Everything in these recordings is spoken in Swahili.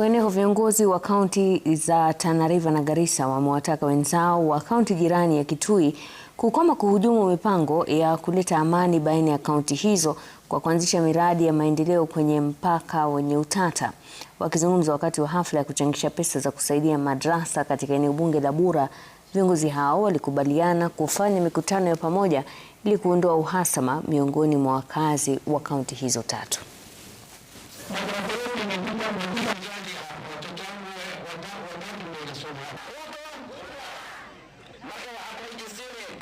Kwingineko, viongozi wa kaunti za Tana River na Garissa wamewataka wenzao wa kaunti jirani ya Kitui kukoma kuhujumu mipango ya kuleta amani baina ya kaunti hizo kwa kuanzisha miradi ya maendeleo kwenye mpaka wenye utata. Wakizungumza wakati wa hafla ya kuchangisha pesa za kusaidia madrasa katika eneo bunge la Bura, viongozi hao walikubaliana kufanya mikutano ya pamoja ili kuondoa uhasama miongoni mwa wakazi wa kaunti hizo tatu.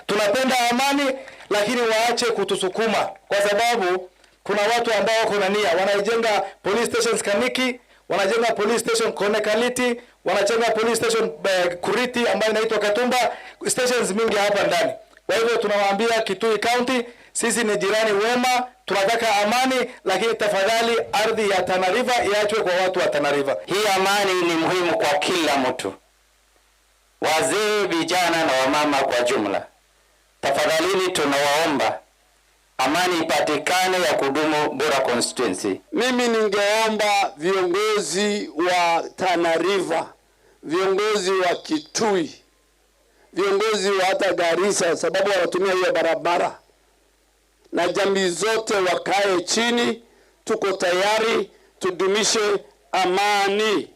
Tunapenda amani, lakini waache kutusukuma, kwa sababu kuna watu ambao wako na nia, wanajenga police stations Kaniki, wanajenga police station Konekaliti, wanajenga police station Kuriti ambayo inaitwa Katumba, stations mingi hapa ndani. Kwa hivyo tunawaambia Kitui County, sisi ni jirani wema, tunataka amani, lakini tafadhali ardhi ya Tana River iachwe kwa watu wa Tana River. Hii amani ni muhimu kwa kila mtu, wazee, vijana na wamama kwa jumla. Tafadhalini tunawaomba amani ipatikane ya kudumu Bura constituency. Mimi ningeomba viongozi wa Tana River, viongozi wa Kitui, viongozi wa hata Garissa, sababu wanatumia hiyo barabara, na jamii zote wakae chini, tuko tayari tudumishe amani.